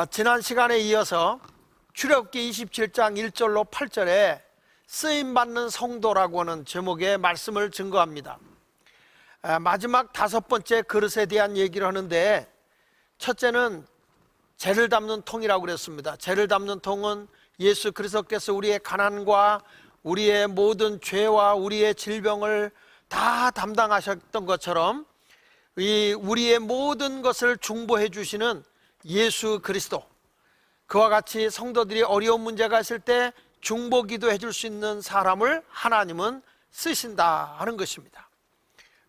지난 시간에 이어서 출애굽기 27장 1절로 8절에 쓰임받는 성도라고 하는 제목의 말씀을 증거합니다. 마지막 5번째 그릇에 대한 얘기를 하는데, 첫째는 죄를 담는 통이라고 그랬습니다. 죄를 담는 통은 예수 그리스도께서 우리의 가난과 우리의 모든 죄와 우리의 질병을 다 담당하셨던 것처럼 우리의 모든 것을 중보해 주시는 예수 그리스도, 그와 같이 성도들이 어려운 문제가 있을 때 중보 기도해 줄 수 있는 사람을 하나님은 쓰신다 하는 것입니다.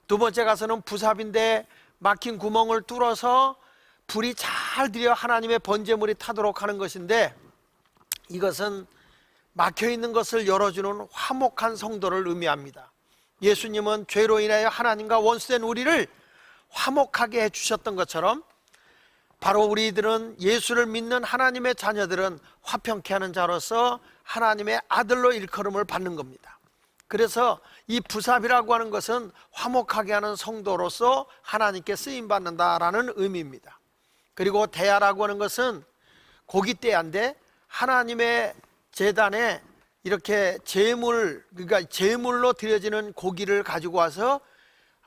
두 번째 가서는 부삽인데 막힌 구멍을 뚫어서 불이 잘 들여 하나님의 번제물이 타도록 하는 것인데, 이것은 막혀있는 것을 열어주는 화목한 성도를 의미합니다. 예수님은 죄로 인하여 하나님과 원수된 우리를 화목하게 해주셨던 것처럼, 바로 우리들은, 예수를 믿는 하나님의 자녀들은 화평케 하는 자로서 하나님의 아들로 일컬음을 받는 겁니다. 그래서 이 부삽이라고 하는 것은 화목하게 하는 성도로서 하나님께 쓰임받는다라는 의미입니다. 그리고 대야라고 하는 것은 고깃대야인데, 하나님의 제단에 이렇게 그러니까 제물로 드려지는 고기를 가지고 와서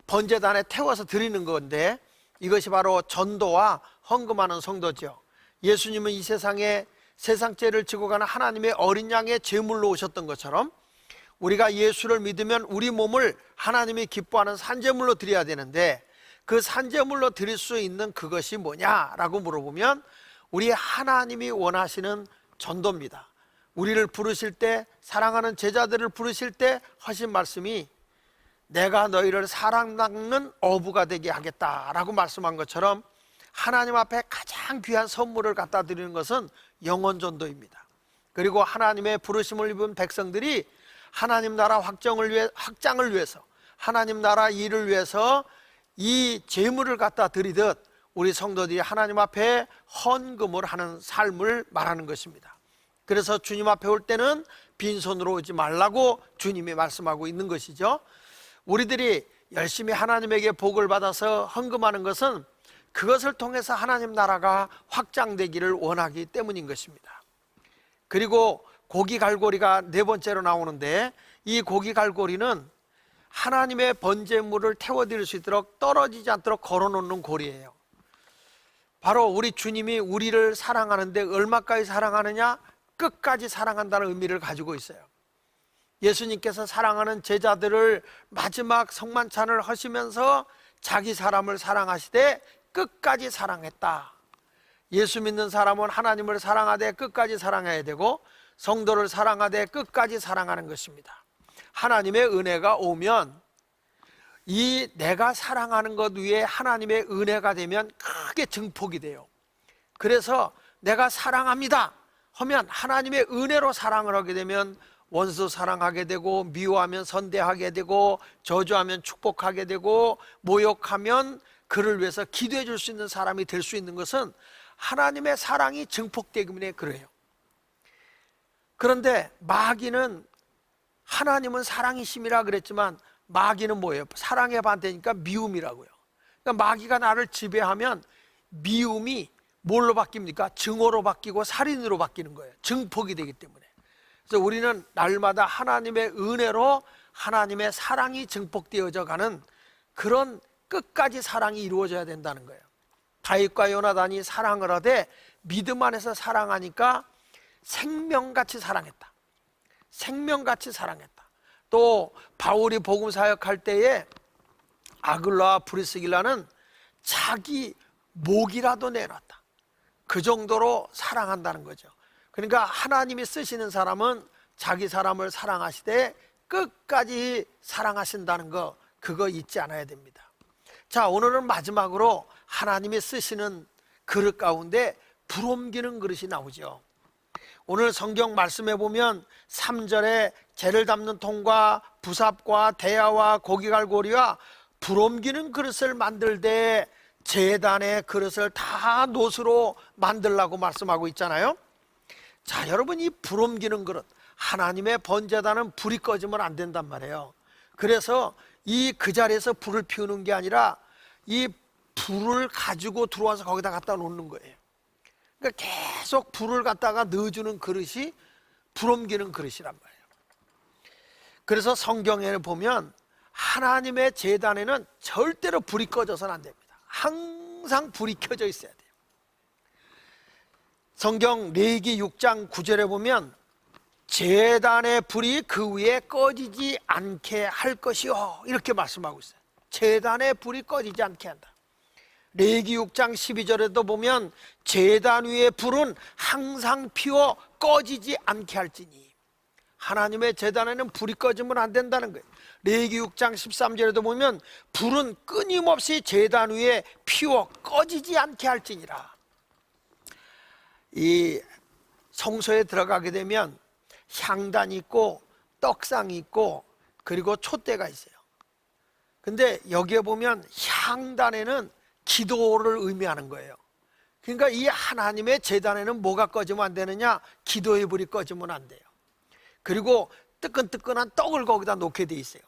번제단에 태워서 드리는 건데, 이것이 바로 전도와 헌금하는 성도죠. 예수님은 이 세상에 세상죄를 지고 가는 하나님의 어린 양의 제물로 오셨던 것처럼, 우리가 예수를 믿으면 우리 몸을 하나님이 기뻐하는 산제물로 드려야 되는데, 그 산제물로 드릴 수 있는 그것이 뭐냐라고 물어보면 우리 하나님이 원하시는 전도입니다. 우리를 부르실 때, 사랑하는 제자들을 부르실 때 하신 말씀이 내가 너희를 사랑받는 어부가 되게 하겠다라고 말씀한 것처럼, 하나님 앞에 가장 귀한 선물을 갖다 드리는 것은 영혼전도입니다. 그리고 하나님의 부르심을 입은 백성들이 하나님 나라 확장을 위해서, 하나님 나라 일을 위해서 이 재물을 갖다 드리듯 우리 성도들이 하나님 앞에 헌금을 하는 삶을 말하는 것입니다. 그래서 주님 앞에 올 때는 빈손으로 오지 말라고 주님이 말씀하고 있는 것이죠. 우리들이 열심히 하나님에게 복을 받아서 헌금하는 것은 그것을 통해서 하나님 나라가 확장되기를 원하기 때문인 것입니다. 그리고 고기 갈고리가 네 번째로 나오는데, 이 고기 갈고리는 하나님의 번제물을 태워드릴 수 있도록 떨어지지 않도록 걸어놓는 고리예요. 바로 우리 주님이 우리를 사랑하는데 얼마까지 사랑하느냐? 끝까지 사랑한다는 의미를 가지고 있어요. 예수님께서 사랑하는 제자들을 마지막 성만찬을 하시면서 자기 사람을 사랑하시되 끝까지 사랑했다. 예수 믿는 사람은 하나님을 사랑하되 끝까지 사랑해야 되고, 성도를 사랑하되 끝까지 사랑하는 것입니다. 하나님의 은혜가 오면 이 내가 사랑하는 것 위에 하나님의 은혜가 되면 크게 증폭이 돼요. 그래서 내가 사랑합니다 하면 하나님의 은혜로 사랑을 하게 되면 원수 사랑하게 되고, 미워하면 선대하게 되고, 저주하면 축복하게 되고, 모욕하면 그를 위해서 기도해 줄 수 있는 사람이 될 수 있는 것은 하나님의 사랑이 증폭되기 때문에 그래요. 그런데 마귀는, 하나님은 사랑이심이라 그랬지만 마귀는 뭐예요? 사랑의 반대니까 미움이라고요. 그러니까 마귀가 나를 지배하면 미움이 뭘로 바뀝니까? 증오로 바뀌고 살인으로 바뀌는 거예요. 증폭이 되기 때문에. 그래서 우리는 날마다 하나님의 은혜로 하나님의 사랑이 증폭되어져 가는 그런 끝까지 사랑이 이루어져야 된다는 거예요. 다윗과 요나단이 사랑을 하되 믿음 안에서 사랑하니까 생명같이 사랑했다. 생명같이 사랑했다. 또 바울이 복음 사역할 때에 아글라와 브리스길라는 자기 목이라도 내놨다. 그 정도로 사랑한다는 거죠. 그러니까 하나님이 쓰시는 사람은 자기 사람을 사랑하시되 끝까지 사랑하신다는 거, 그거 잊지 않아야 됩니다. 자, 오늘은 마지막으로 하나님이 쓰시는 그릇 가운데 불옮기는 그릇이 나오죠. 오늘 성경 말씀에 보면 3절에 재를 담는 통과 부삽과 대야와 고기갈고리와 불옮기는 그릇을 만들되 제단의 그릇을 다 놋으로 만들라고 말씀하고 있잖아요. 자, 여러분, 이 불옮기는 그릇, 하나님의 번제단은 불이 꺼지면 안 된단 말이에요. 그래서 그 자리에서 불을 피우는 게 아니라 이 불을 가지고 들어와서 거기다 갖다 놓는 거예요. 그러니까 계속 불을 갖다가 넣어주는 그릇이 불 옮기는 그릇이란 말이에요. 그래서 성경에 보면 하나님의 제단에는 절대로 불이 꺼져서는 안 됩니다. 항상 불이 켜져 있어야 돼요. 성경 레위기 6장 9절에 보면 제단의 불이 그 위에 꺼지지 않게 할 것이요, 이렇게 말씀하고 있어요. 제단의 불이 꺼지지 않게 한다. 레위기 6장 12절에도 보면 제단 위의 불은 항상 피워 꺼지지 않게 할지니, 하나님의 제단에는 불이 꺼지면 안 된다는 거예요. 레위기 6장 13절에도 보면 불은 끊임없이 제단 위에 피워 꺼지지 않게 할지니라. 이 성소에 들어가게 되면 향단이 있고 떡상이 있고 그리고 촛대가 있어요. 근데 여기에 보면 향단에는 기도를 의미하는 거예요. 그러니까 이 하나님의 제단에는 뭐가 꺼지면 안 되느냐? 기도의 불이 꺼지면 안 돼요. 그리고 뜨끈뜨끈한 떡을 거기다 놓게 돼 있어요.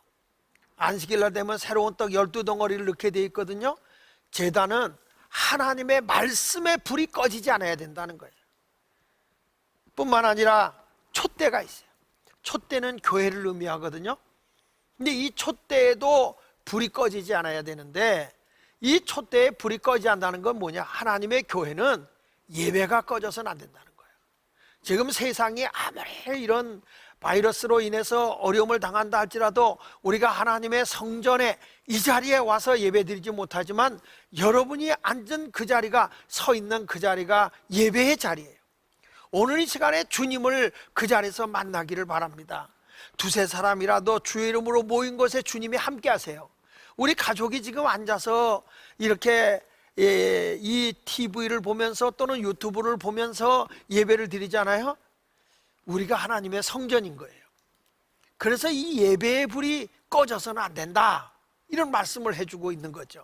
안식일날 되면 새로운 떡 12덩어리를 넣게 돼 있거든요. 제단은 하나님의 말씀의 불이 꺼지지 않아야 된다는 거예요. 뿐만 아니라 촛대가 있어요. 촛대는 교회를 의미하거든요. 근데 이 촛대에도 불이 꺼지지 않아야 되는데, 이 촛대에 불이 꺼지지 않는다는 건 뭐냐? 하나님의 교회는 예배가 꺼져서는 안 된다는 거예요. 지금 세상이 아무리 이런 바이러스로 인해서 어려움을 당한다 할지라도 우리가 하나님의 성전에 이 자리에 와서 예배드리지 못하지만 여러분이 앉은 그 자리가, 서 있는 그 자리가 예배의 자리예요. 오늘 이 시간에 주님을 그 자리에서 만나기를 바랍니다. 두세 사람이라도 주의 이름으로 모인 곳에 주님이 함께 하세요. 우리 가족이 지금 앉아서 이렇게 이 TV를 보면서 또는 유튜브를 보면서 예배를 드리잖아요. 우리가 하나님의 성전인 거예요. 그래서 이 예배의 불이 꺼져서는 안 된다, 이런 말씀을 해주고 있는 거죠.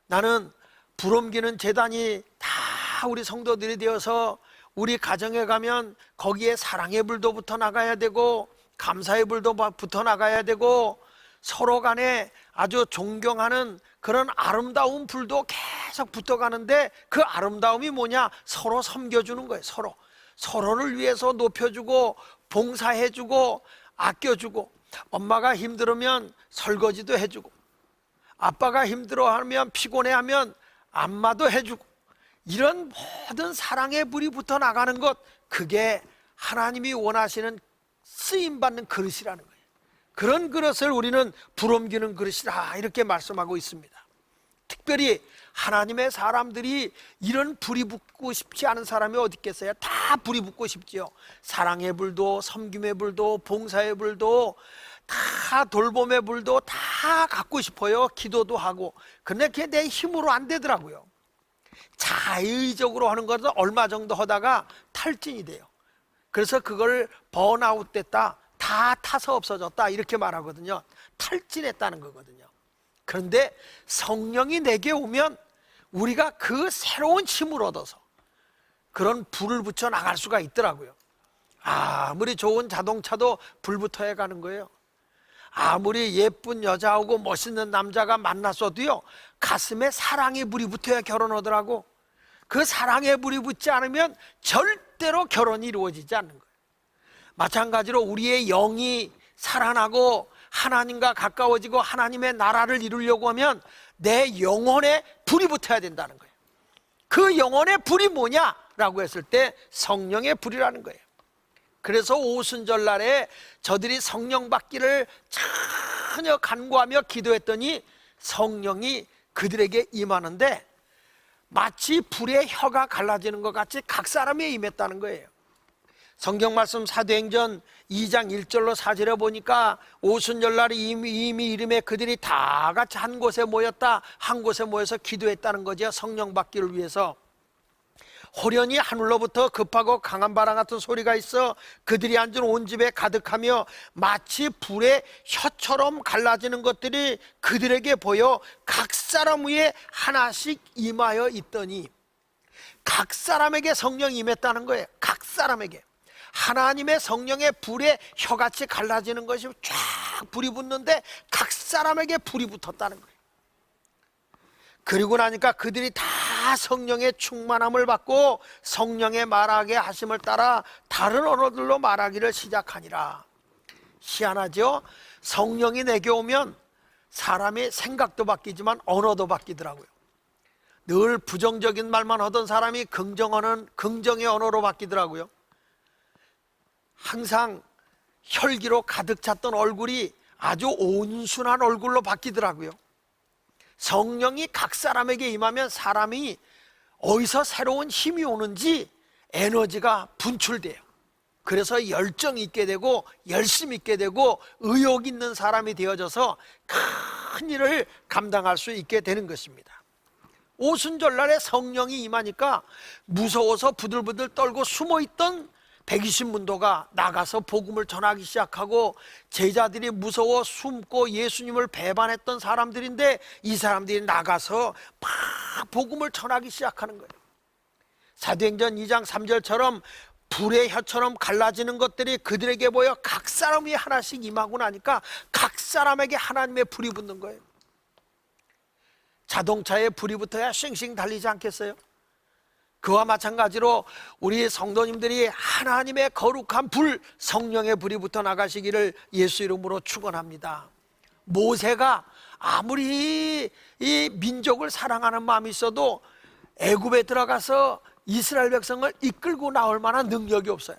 나는 불 옮기는 제단이 다 우리 성도들이 되어서 우리 가정에 가면 거기에 사랑의 불도 붙어 나가야 되고 감사의 불도 붙어 나가야 되고 서로 간에 아주 존경하는 그런 아름다운 불도 계속 붙어가는데, 그 아름다움이 뭐냐? 서로 섬겨주는 거예요. 서로를 위해서 높여주고 봉사해주고 아껴주고, 엄마가 힘들으면 설거지도 해주고, 아빠가 힘들어하면 피곤해하면 안마도 해주고, 이런 모든 사랑의 불이 붙어 나가는 것, 그게 하나님이 원하시는 쓰임받는 그릇이라는 거예요. 그런 그릇을 우리는 불 옮기는 그릇이라 이렇게 말씀하고 있습니다. 특별히 하나님의 사람들이 이런 불이 붙고 싶지 않은 사람이 어디 있겠어요? 다 불이 붙고 싶지요. 사랑의 불도 섬김의 불도 봉사의 불도 다 돌봄의 불도 다 갖고 싶어요. 기도도 하고. 근데 그게 내 힘으로 안 되더라고요. 자의적으로 하는 것은 얼마 정도 하다가 탈진이 돼요. 그래서 그걸 번아웃 됐다, 다 타서 없어졌다, 이렇게 말하거든요. 탈진했다는 거거든요. 그런데 성령이 내게 오면 우리가 그 새로운 힘을 얻어서 그런 불을 붙여 나갈 수가 있더라고요. 아무리 좋은 자동차도 불 붙어야 가는 거예요. 아무리 예쁜 여자하고 멋있는 남자가 만났어도요, 가슴에 사랑의 불이 붙어야 결혼하더라고. 그 사랑의 불이 붙지 않으면 절대로 결혼이 이루어지지 않는 거예요. 마찬가지로 우리의 영이 살아나고 하나님과 가까워지고 하나님의 나라를 이루려고 하면 내 영혼에 불이 붙어야 된다는 거예요. 그 영혼의 불이 뭐냐라고 했을 때 성령의 불이라는 거예요. 그래서 오순절날에 저들이 성령 받기를 전혀 간구하며 기도했더니 성령이 그들에게 임하는데 마치 불의 혀가 갈라지는 것 같이 각 사람에 임했다는 거예요. 성경 말씀 사도행전 2장 1절로 4절에 보니까 오순절날에 이미 이름에 그들이 다 같이 한 곳에 모였다, 한 곳에 모여서 기도했다는 거죠. 성령 받기를 위해서. 호련히 하늘로부터 급하고 강한 바람 같은 소리가 있어 그들이 앉은 온 집에 가득하며 마치 불의 혀처럼 갈라지는 것들이 그들에게 보여 각 사람 위에 하나씩 임하여 있더니, 각 사람에게 성령이 임했다는 거예요. 각 사람에게 하나님의 성령의 불에 혀같이 갈라지는 것이 쫙 불이 붙는데 각 사람에게 불이 붙었다는 거예요. 그리고 나니까 그들이 다 다 성령의 충만함을 받고 성령의 말하게 하심을 따라 다른 언어들로 말하기를 시작하니라. 희한하죠? 성령이 내게 오면 사람의 생각도 바뀌지만 언어도 바뀌더라고요. 늘 부정적인 말만 하던 사람이 긍정의 언어로 바뀌더라고요. 항상 혈기로 가득 찼던 얼굴이 아주 온순한 얼굴로 바뀌더라고요. 성령이 각 사람에게 임하면 사람이 어디서 새로운 힘이 오는지 에너지가 분출돼요. 그래서 열정 있게 되고 열심 있게 되고 의욕 있는 사람이 되어져서 큰 일을 감당할 수 있게 되는 것입니다. 오순절날에 성령이 임하니까 무서워서 부들부들 떨고 숨어있던 120문도가 나가서 복음을 전하기 시작하고, 제자들이 무서워 숨고 예수님을 배반했던 사람들인데 이 사람들이 나가서 막 복음을 전하기 시작하는 거예요. 사도행전 2장 3절처럼 불의 혀처럼 갈라지는 것들이 그들에게 보여 각 사람이 하나씩 임하고 나니까 각 사람에게 하나님의 불이 붙는 거예요. 자동차에 불이 붙어야 싱싱 달리지 않겠어요? 그와 마찬가지로 우리 성도님들이 하나님의 거룩한 불, 성령의 불이 붙어 나가시기를 예수 이름으로 축원합니다. 모세가 아무리 이 민족을 사랑하는 마음이 있어도 애굽에 들어가서 이스라엘 백성을 이끌고 나올 만한 능력이 없어요.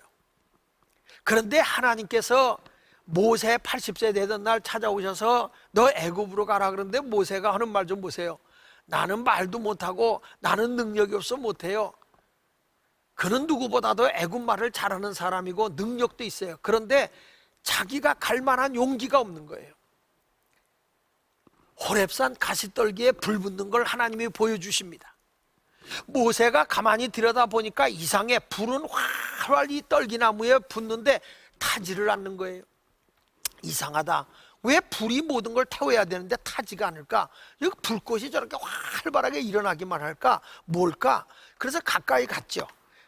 그런데 하나님께서 모세 80세 되던 날 찾아오셔서 너 애굽으로 가라 그러는데 모세가 하는 말 좀 보세요. 나는 말도 못하고 나는 능력이 없어 못해요. 그는 누구보다도 애굽말을 잘하는 사람이고 능력도 있어요. 그런데 자기가 갈 만한 용기가 없는 거예요. 호렙산 가시떨기에 불 붙는 걸 하나님이 보여주십니다. 모세가 가만히 들여다보니까 이상해. 불은 활활 이 떨기나무에 붙는데 타지를 않는 거예요. 이상하다. 왜 불이 모든 걸 태워야 되는데 타지가 않을까? 여기 불꽃이 저렇게 활발하게 일어나기만 할까? 뭘까? 그래서 가까이 갔죠.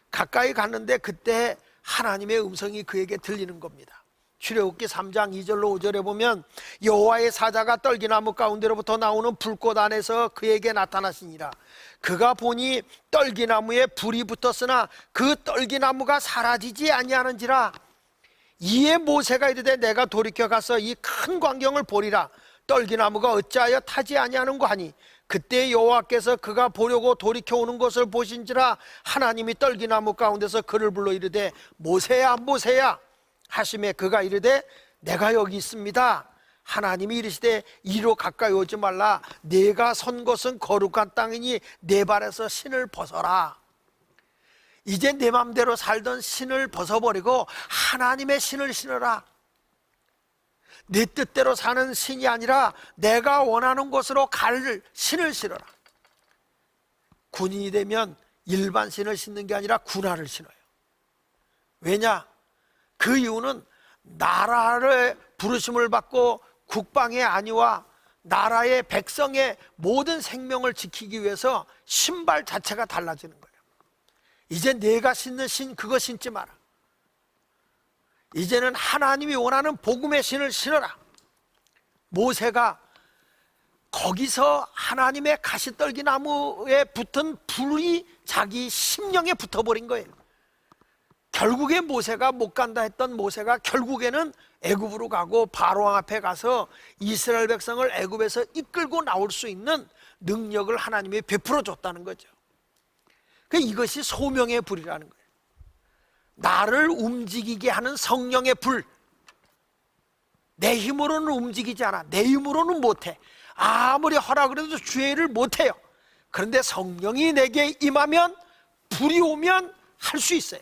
가까이 갔는데 그때 하나님의 음성이 그에게 들리는 겁니다. 출애굽기 3장 2절로 5절에 보면 여호와의 사자가 떨기나무 가운데로부터 나오는 불꽃 안에서 그에게 나타나시니라. 그가 보니 떨기나무에 불이 붙었으나 그 떨기나무가 사라지지 아니하는지라. 이에 모세가 이르되 내가 돌이켜 가서 이 큰 광경을 보리라. 떨기나무가 어찌하여 타지 아니하는고 하니 그때 여호와께서 그가 보려고 돌이켜 오는 것을 보신지라. 하나님이 떨기나무 가운데서 그를 불러 이르되 모세야 모세야 하심에 그가 이르되 내가 여기 있습니다. 하나님이 이르시되 이리로 가까이 오지 말라. 내가 선 곳은 거룩한 땅이니 내 발에서 신을 벗어라. 이제 내 맘대로 살던 신을 벗어버리고 하나님의 신을 신어라. 내 뜻대로 사는 신이 아니라 내가 원하는 곳으로 갈 신을 신어라. 군인이 되면 일반 신을 신는 게 아니라 군화를 신어요. 왜냐? 그 이유는 나라를 부르심을 받고 국방의 안위와 나라의 백성의 모든 생명을 지키기 위해서 신발 자체가 달라지는 거예요. 이제 내가 신는 신 그거 신지 마라. 이제는 하나님이 원하는 복음의 신을 신어라. 모세가 거기서 하나님의 가시떨기나무에 붙은 불이 자기 심령에 붙어버린 거예요. 결국에 모세가 못 간다 했던 모세가 결국에는 애굽으로 가고 바로왕 앞에 가서 이스라엘 백성을 애굽에서 이끌고 나올 수 있는 능력을 하나님이 베풀어 줬다는 거죠. 이것이 소명의 불이라는 거예요. 나를 움직이게 하는 성령의 불. 내 힘으로는 움직이지 않아. 내 힘으로는 못해. 아무리 하라 그래도 주의 일을 못해요. 그런데 성령이 내게 임하면, 불이 오면 할 수 있어요.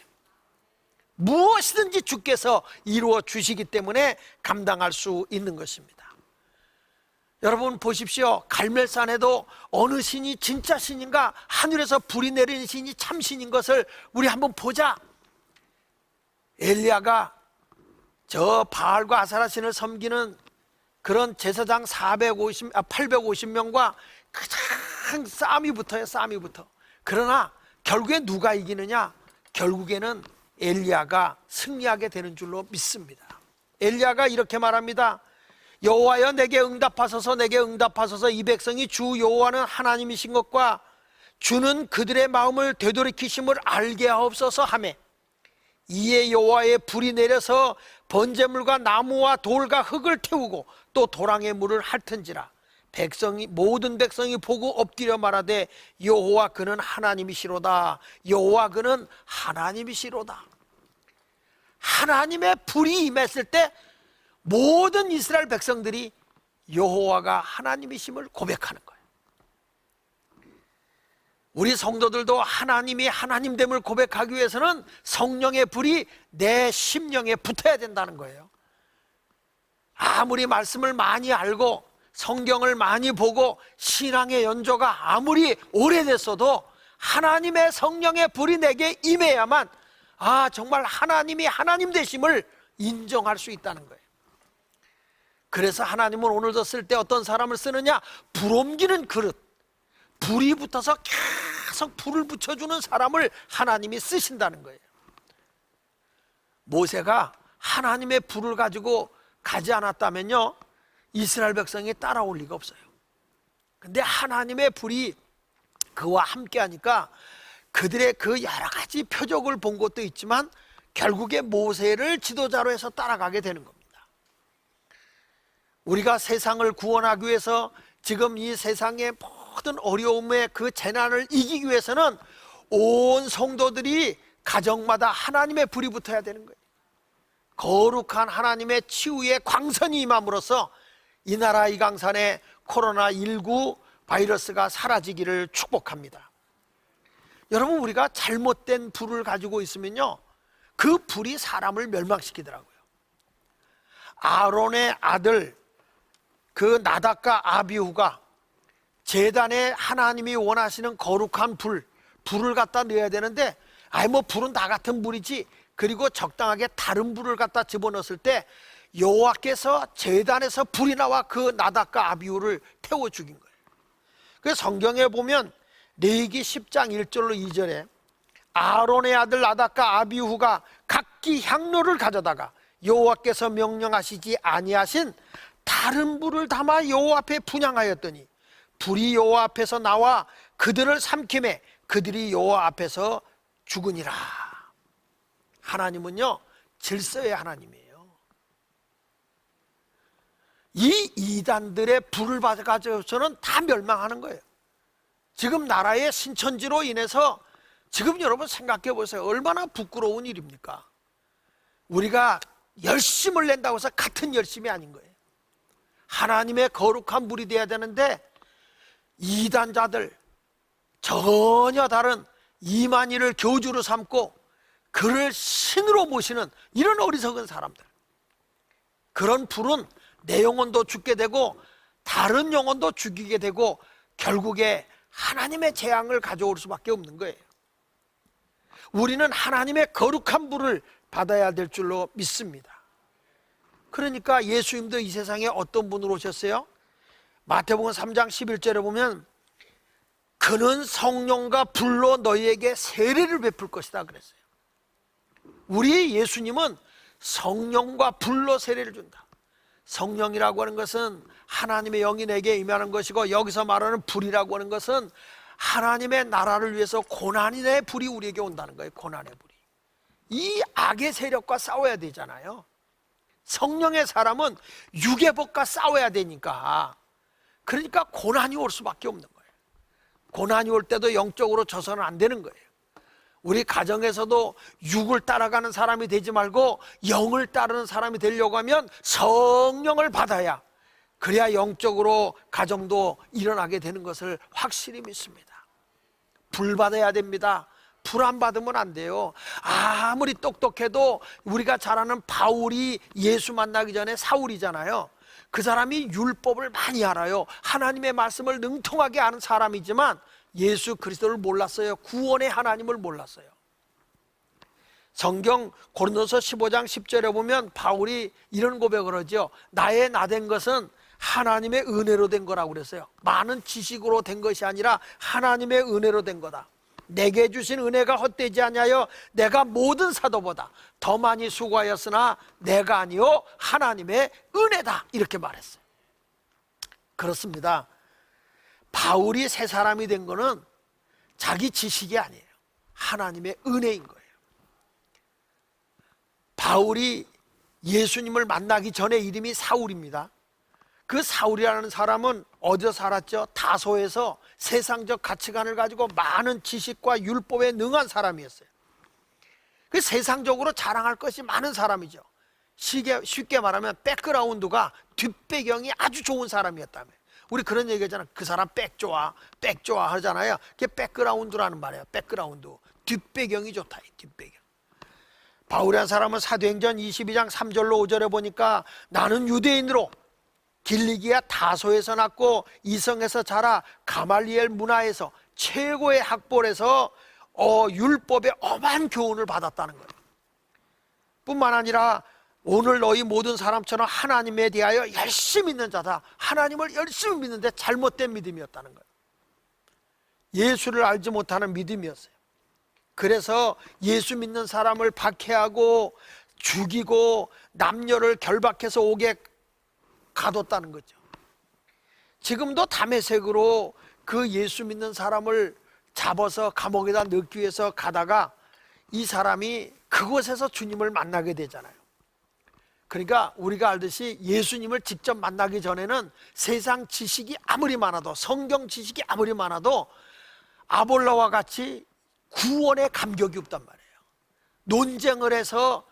무엇이든지 주께서 이루어 주시기 때문에 감당할 수 있는 것입니다. 여러분 보십시오. 갈멜산에도 어느 신이 진짜 신인가, 하늘에서 불이 내리는 신이 참 신인 것을 우리 한번 보자. 엘리야가 저 바알과 아사라 신을 섬기는 그런 제사장 850명과 가장 싸움이 붙어요. 싸움이 붙어. 그러나 결국에 누가 이기느냐? 결국에는 엘리야가 승리하게 되는 줄로 믿습니다. 엘리야가 이렇게 말합니다. 여호와여 내게 응답하소서, 내게 응답하소서. 이 백성이 주 여호와는 하나님이신 것과 주는 그들의 마음을 되돌이키심을 알게 하옵소서 하매 이에 여호와의 불이 내려서 번제물과 나무와 돌과 흙을 태우고 또 도랑의 물을 핥은지라 모든 백성이 보고 엎드려 말하되 여호와 그는 하나님이시로다. 여호와 그는 하나님이시로다. 하나님의 불이 임했을 때 모든 이스라엘 백성들이 여호와가 하나님이심을 고백하는 거예요. 우리 성도들도 하나님이 하나님됨을 고백하기 위해서는 성령의 불이 내 심령에 붙어야 된다는 거예요. 아무리 말씀을 많이 알고 성경을 많이 보고 신앙의 연조가 아무리 오래됐어도 하나님의 성령의 불이 내게 임해야만 정말 하나님이 하나님 되심을 인정할 수 있다는 거예요. 그래서 하나님은 오늘도 쓸 때 어떤 사람을 쓰느냐? 불 옮기는 그릇, 불이 붙어서 계속 불을 붙여주는 사람을 하나님이 쓰신다는 거예요. 모세가 하나님의 불을 가지고 가지 않았다면요, 이스라엘 백성이 따라올 리가 없어요. 근데 하나님의 불이 그와 함께 하니까 그들의 그 여러 가지 표적을 본 것도 있지만 결국에 모세를 지도자로 해서 따라가게 되는 겁니다. 우리가 세상을 구원하기 위해서 지금 이 세상의 모든 어려움의 그 재난을 이기기 위해서는 온 성도들이 가정마다 하나님의 불이 붙어야 되는 거예요. 거룩한 하나님의 치유의 광선이 임함으로써 이 나라 이 강산에 코로나19 바이러스가 사라지기를 축복합니다. 여러분, 우리가 잘못된 불을 가지고 있으면요, 그 불이 사람을 멸망시키더라고요. 아론의 아들 그 나답과 아비후가 제단에 하나님이 원하시는 거룩한 불을 갖다 넣어야 되는데 불은 다 같은 불이지, 그리고 적당하게 다른 불을 갖다 집어넣었을 때 여호와께서 제단에서 불이 나와 그 나답과 아비후를 태워 죽인 거예요. 그래서 성경에 보면 레위기 10장 1절로 2절에 아론의 아들 나답과 아비후가 각기 향로를 가져다가 여호와께서 명령하시지 아니하신 다른 불을 담아 여호와 앞에 분향하였더니 불이 여호와 앞에서 나와 그들을 삼키매 그들이 여호와 앞에서 죽으니라. 하나님은요, 질서의 하나님이에요. 이 이단들의 불을 받아가지고서는 다 멸망하는 거예요. 지금 나라의 신천지로 인해서 지금 여러분 생각해 보세요. 얼마나 부끄러운 일입니까? 우리가 열심을 낸다고 해서 같은 열심이 아닌 거예요. 하나님의 거룩한 불이 돼야 되는데 이단자들, 전혀 다른 이만희를 교주로 삼고 그를 신으로 모시는 이런 어리석은 사람들, 그런 불은 내 영혼도 죽게 되고 다른 영혼도 죽이게 되고 결국에 하나님의 재앙을 가져올 수밖에 없는 거예요. 우리는 하나님의 거룩한 불을 받아야 될 줄로 믿습니다. 그러니까 예수님도 이 세상에 어떤 분으로 오셨어요? 마태복음 3장 11절에 보면 그는 성령과 불로 너희에게 세례를 베풀 것이다 그랬어요. 우리 예수님은 성령과 불로 세례를 준다. 성령이라고 하는 것은 하나님의 영이 내게 임하는 것이고, 여기서 말하는 불이라고 하는 것은 하나님의 나라를 위해서 고난의 불이 우리에게 온다는 거예요. 고난의 불이. 이 악의 세력과 싸워야 되잖아요. 성령의 사람은 육의 법과 싸워야 되니까, 그러니까 고난이 올 수밖에 없는 거예요. 고난이 올 때도 영적으로 져서는 안 되는 거예요. 우리 가정에서도 육을 따라가는 사람이 되지 말고 영을 따르는 사람이 되려고 하면 성령을 받아야, 그래야 영적으로 가정도 일어나게 되는 것을 확실히 믿습니다. 불 받아야 됩니다. 불 안 받으면 안 돼요. 아무리 똑똑해도 우리가 잘 아는 바울이 예수 만나기 전에 사울이잖아요. 그 사람이 율법을 많이 알아요. 하나님의 말씀을 능통하게 아는 사람이지만 예수 그리스도를 몰랐어요. 구원의 하나님을 몰랐어요. 성경 고린도서 15장 10절에 보면 바울이 이런 고백을 하죠. 나의 나된 것은 하나님의 은혜로 된 거라고 그랬어요. 많은 지식으로 된 것이 아니라 하나님의 은혜로 된 거다. 내게 주신 은혜가 헛되지 아니하여 내가 모든 사도보다 더 많이 수고하였으나 내가 아니요 하나님의 은혜다, 이렇게 말했어요. 그렇습니다. 바울이 새 사람이 된 거는 자기 지식이 아니에요. 하나님의 은혜인 거예요. 바울이 예수님을 만나기 전에 이름이 사울입니다. 그 사울이라는 사람은 어디서 살았죠? 다소에서 세상적 가치관을 가지고 많은 지식과 율법에 능한 사람이었어요. 그 세상적으로 자랑할 것이 많은 사람이죠. 쉽게 말하면 백그라운드가, 뒷배경이 아주 좋은 사람이었다며. 우리 그런 얘기 하잖아. 그 사람 백 좋아 하잖아요. 그게 백그라운드라는 말이에요. 백그라운드, 뒷배경이 좋다. 뒷배경. 바울이라는 사람은 사도행전 22장 3절로 5절에 보니까 나는 유대인으로 길리기아 다소에서 났고 이성에서 자라 가말리엘 문화에서 최고의 학벌에서 율법의 엄한 교훈을 받았다는 거예요. 뿐만 아니라 오늘 너희 모든 사람처럼 하나님에 대하여 열심히 믿는 자다. 하나님을 열심히 믿는데 잘못된 믿음이었다는 거예요. 예수를 알지 못하는 믿음이었어요. 그래서 예수 믿는 사람을 박해하고 죽이고 남녀를 결박해서 옥에 가뒀다는 거죠. 지금도 다메섹으로 그 예수 믿는 사람을 잡아서 감옥에다 넣기 위해서 가다가 이 사람이 그곳에서 주님을 만나게 되잖아요. 그러니까 우리가 알듯이 예수님을 직접 만나기 전에는 세상 지식이 아무리 많아도, 성경 지식이 아무리 많아도 아볼라와 같이 구원의 감격이 없단 말이에요. 논쟁을 해서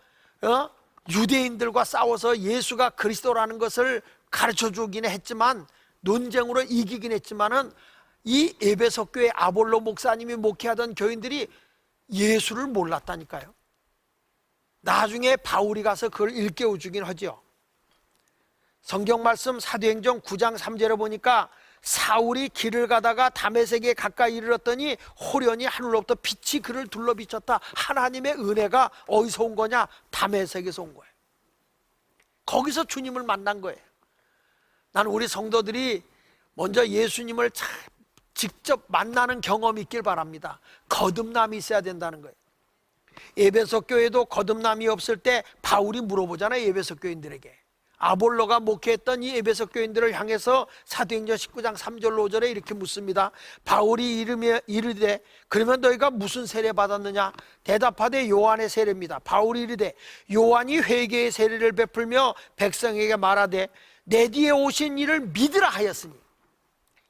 유대인들과 싸워서 예수가 그리스도라는 것을 가르쳐 주긴 했지만, 논쟁으로 이기긴 했지만은 이 에베소 교회 아볼로 목사님이 목회하던 교인들이 예수를 몰랐다니까요. 나중에 바울이 가서 그걸 일깨워 주긴 하죠. 성경 말씀 사도행전 9장 3절에 보니까 사울이 길을 가다가 다메섹에 가까이 이르렀더니 호련히 하늘로부터 빛이 그를 둘러 비쳤다. 하나님의 은혜가 어디서 온 거냐? 다메섹에서 온 거예요. 거기서 주님을 만난 거예요. 나는 우리 성도들이 먼저 예수님을 직접 만나는 경험이 있길 바랍니다. 거듭남이 있어야 된다는 거예요. 에베소 교회도 거듭남이 없을 때 바울이 물어보잖아요. 에베소 교인들에게. 아볼로가 목회했던 이 에베소 교인들을 향해서 사도행전 19장 3절로 5절에 이렇게 묻습니다. 바울이 이르되 그러면 너희가 무슨 세례 받았느냐? 대답하되 요한의 세례입니다. 바울이 이르되 요한이 회개의 세례를 베풀며 백성에게 말하되 내 뒤에 오신 이를 믿으라 하였으니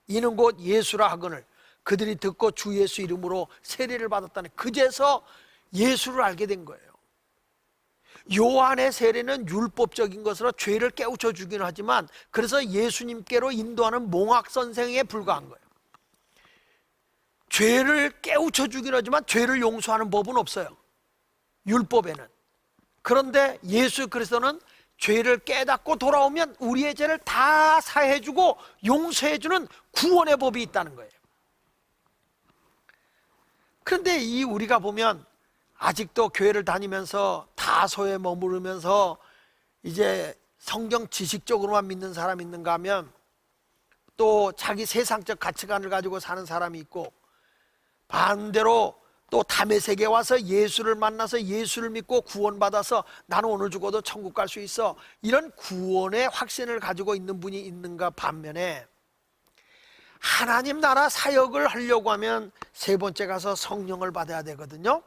이는 곧 예수라 하거늘 그들이 듣고 주 예수 이름으로 세례를 받았다는, 그제서 예수를 알게 된 거예요. 요한의 세례는 율법적인 것으로 죄를 깨우쳐 주긴 하지만, 그래서 예수님께로 인도하는 몽학 선생에 불과한 거예요. 죄를 깨우쳐 주긴 하지만 죄를 용서하는 법은 없어요, 율법에는. 그런데 예수 그리스도는 죄를 깨닫고 돌아오면 우리의 죄를 다 사해주고 용서해주는 구원의 법이 있다는 거예요. 그런데 우리가 보면 아직도 교회를 다니면서 다소에 머무르면서 이제 성경 지식적으로만 믿는 사람이 있는가 하면, 또 자기 세상적 가치관을 가지고 사는 사람이 있고, 반대로 또 다메섹에 와서 예수를 만나서 예수를 믿고 구원받아서 나는 오늘 죽어도 천국 갈 수 있어, 이런 구원의 확신을 가지고 있는 분이 있는가 반면에, 하나님 나라 사역을 하려고 하면 세 번째 가서 성령을 받아야 되거든요.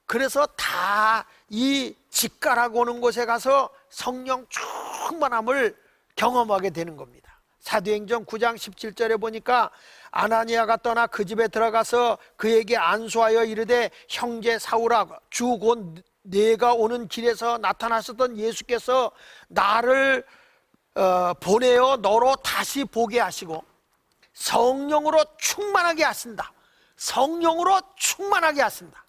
그래서 다 이 직가라고 오는 곳에 가서 성령 충만함을 경험하게 되는 겁니다. 사도행전 9장 17절에 보니까 아나니아가 떠나 그 집에 들어가서 그에게 안수하여 이르되 형제 사울아, 주 곧 내가 오는 길에서 나타나셨던 예수께서 나를 보내어 너로 다시 보게 하시고 성령으로 충만하게 하신다. 성령으로 충만하게 하신다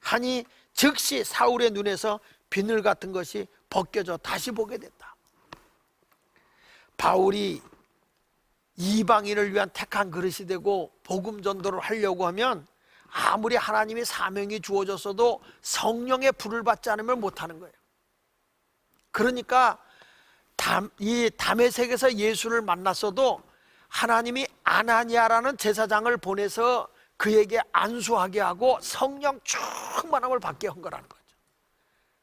하니 즉시 사울의 눈에서 비늘 같은 것이 벗겨져 다시 보게 됐다. 바울이 이방인을 위한 택한 그릇이 되고 복음 전도를 하려고 하면 아무리 하나님의 사명이 주어졌어도 성령의 불을 받지 않으면 못하는 거예요. 그러니까 이 다메섹에서 예수를 만났어도 하나님이 아나니아라는 제사장을 보내서 그에게 안수하게 하고 성령 충만함을 받게 한 거라는 거죠.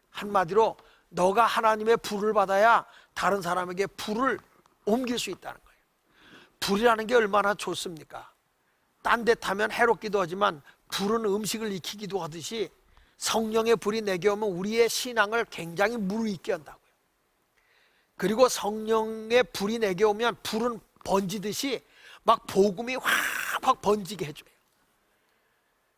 한마디로 너가 하나님의 불을 받아야 다른 사람에게 불을 옮길 수 있다는 거예요. 불이라는 게 얼마나 좋습니까? 딴 데 타면 해롭기도 하지만 불은 음식을 익히기도 하듯이 성령의 불이 내게 오면 우리의 신앙을 굉장히 무르익게 한다고요. 그리고 성령의 불이 내게 오면 불은 번지듯이 막 복음이 확 번지게 해줘요.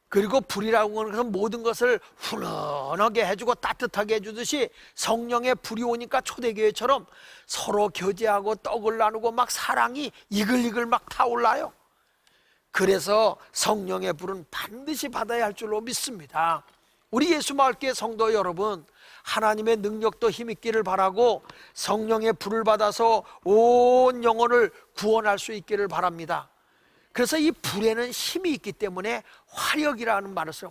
그리고 불이라고 하는 것은 모든 것을 훈훈하게 해주고 따뜻하게 해주듯이 성령의 불이 오니까 초대교회처럼 서로 교제하고 떡을 나누고 막 사랑이 이글이글 막 타올라요. 그래서 성령의 불은 반드시 받아야 할 줄로 믿습니다. 우리 예수마을교회 성도 여러분, 하나님의 능력도 힘있기를 바라고 성령의 불을 받아서 온 영혼을 구원할 수 있기를 바랍니다. 그래서 이 불에는 힘이 있기 때문에 화력이라는 말을 써요.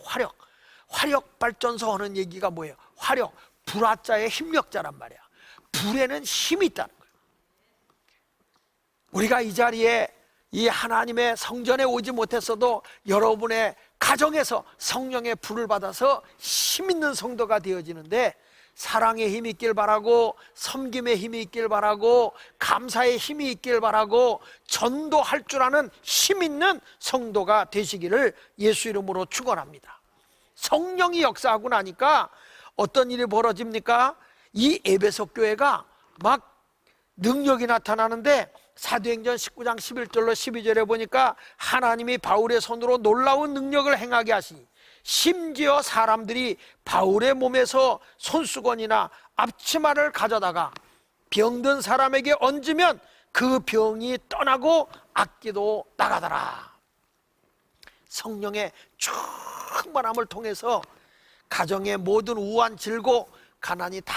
화력 발전소 하는 얘기가 뭐예요? 화력, 불화자의 힘력자란 말이야. 불에는 힘이 있다는 거예요. 우리가 이 자리에 이 하나님의 성전에 오지 못했어도 여러분의 가정에서 성령의 불을 받아서 힘 있는 성도가 되어지는데, 사랑의 힘이 있길 바라고, 섬김의 힘이 있길 바라고, 감사의 힘이 있길 바라고, 전도할 줄 아는 힘 있는 성도가 되시기를 예수 이름으로 축원합니다. 성령이 역사하고 나니까 어떤 일이 벌어집니까? 이 에베소 교회가 막 능력이 나타나는데, 사도행전 19장 11절로 12절에 보니까 하나님이 바울의 손으로 놀라운 능력을 행하게 하시니 심지어 사람들이 바울의 몸에서 손수건이나 앞치마를 가져다가 병든 사람에게 얹으면 그 병이 떠나고 악기도 나가더라. 성령의 충만함을 통해서 가정의 모든 우환, 질고, 가난이 다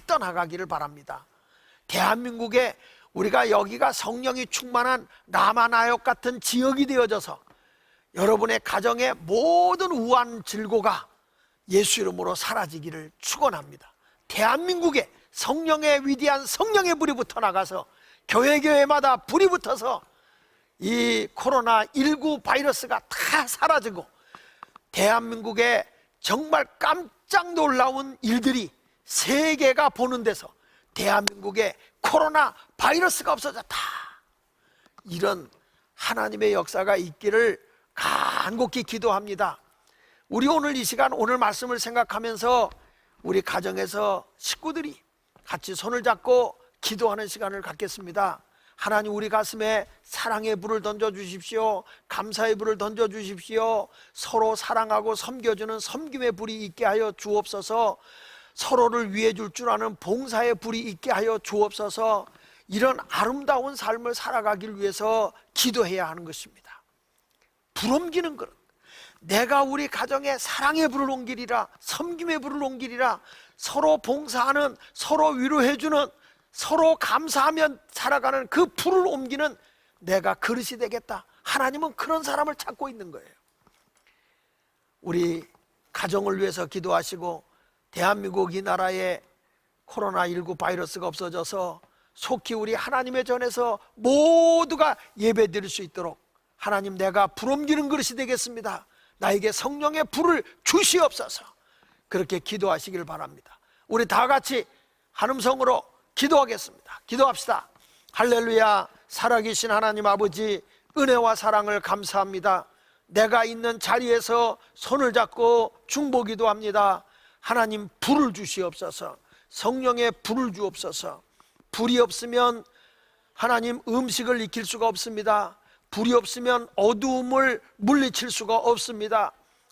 떠나가기를 바랍니다. 대한민국에 우리가 여기가 성령이 충만한 라마나역 같은 지역이 되어져서 여러분의 가정의 모든 우환, 질고가 예수 이름으로 사라지기를 축원합니다. 대한민국에 성령의 위대한 성령의 불이 붙어 나가서 교회마다 불이 붙어서 이 코로나19 바이러스가 다 사라지고 대한민국에 정말 깜짝 놀라운 일들이 세계가 보는 데서 대한민국에 코로나 바이러스가 없어졌다, 이런 하나님의 역사가 있기를 간곡히 기도합니다. 우리 오늘 이 시간 오늘 말씀을 생각하면서 우리 가정에서 식구들이 같이 손을 잡고 기도하는 시간을 갖겠습니다. 하나님, 우리 가슴에 사랑의 불을 던져주십시오. 감사의 불을 던져주십시오. 서로 사랑하고 섬겨주는 섬김의 불이 있게 하여 주옵소서. 서로를 위해 줄 줄 아는 봉사의 불이 있게 하여 주옵소서. 이런 아름다운 삶을 살아가길 위해서 기도해야 하는 것입니다. 불 옮기는 것, 내가 우리 가정에 사랑의 불을 옮기리라, 섬김의 불을 옮기리라, 서로 봉사하는, 서로 위로해주는, 서로 감사하며 살아가는 그 불을 옮기는 내가 그릇이 되겠다. 하나님은 그런 사람을 찾고 있는 거예요. 우리 가정을 위해서 기도하시고, 대한민국 이 나라에 코로나19 바이러스가 없어져서 속히 우리 하나님의 전에서 모두가 예배드릴 수 있도록, 하나님, 내가 불 옮기는 그릇이 되겠습니다. 나에게 성령의 불을 주시옵소서. 그렇게 기도하시길 바랍니다. 우리 다 같이 한 음성으로 기도하겠습니다. 기도합시다. 할렐루야. 살아계신 하나님 아버지, 은혜와 사랑을 감사합니다. 내가 있는 자리에서 손을 잡고 중보기도 합니다. 하나님, 불을 주시옵소서. 성령의 불을 주옵소서. 불이 없으면 하나님 음식을 익힐 수가 없습니다. 불이 없으면 어두움을 물리칠 수가 없습니다.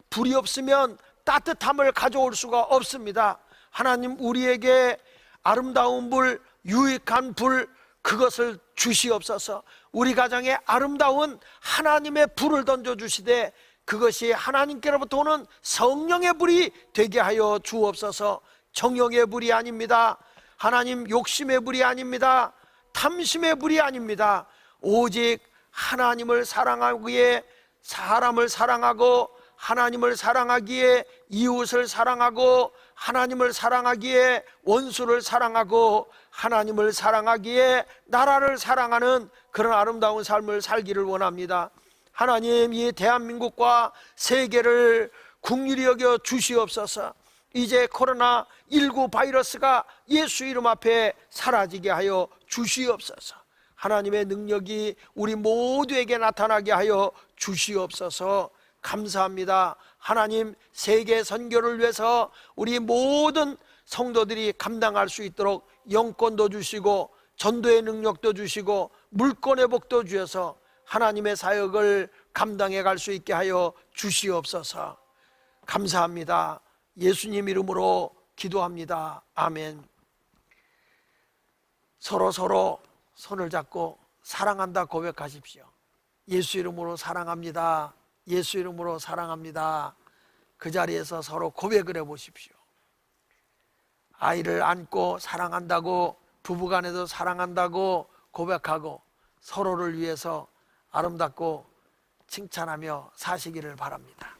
불이 없으면 따뜻함을 가져올 수가 없습니다. 하나님, 우리에게 아름다운 불, 유익한 불, 그것을 주시옵소서. 우리 가정에 아름다운 하나님의 불을 던져주시되 그것이 하나님께로부터 오는 성령의 불이 되게 하여 주옵소서. 정욕의 불이 아닙니다. 하나님, 욕심의 불이 아닙니다. 탐심의 불이 아닙니다. 오직 하나님을 사랑하기에 사람을 사랑하고, 하나님을 사랑하기에 이웃을 사랑하고, 하나님을 사랑하기에 원수를 사랑하고, 하나님을 사랑하기에 나라를 사랑하는 그런 아름다운 삶을 살기를 원합니다. 하나님, 이 대한민국과 세계를 긍휼히 여겨 주시옵소서. 이제 코로나19 바이러스가 예수 이름 앞에 사라지게 하여 주시옵소서. 하나님의 능력이 우리 모두에게 나타나게 하여 주시옵소서. 감사합니다. 하나님, 세계 선교를 위해서 우리 모든 성도들이 감당할 수 있도록 영권도 주시고 전도의 능력도 주시고 물권의 복도 주셔서 하나님의 사역을 감당해 갈 수 있게 하여 주시옵소서. 감사합니다. 예수님 이름으로 기도합니다. 아멘. 서로 손을 잡고 사랑한다 고백하십시오. 예수 이름으로 사랑합니다. 예수 이름으로 사랑합니다. 그 자리에서 서로 고백을 해보십시오. 아이를 안고 사랑한다고, 부부간에도 사랑한다고 고백하고 서로를 위해서 아름답고 칭찬하며 사시기를 바랍니다.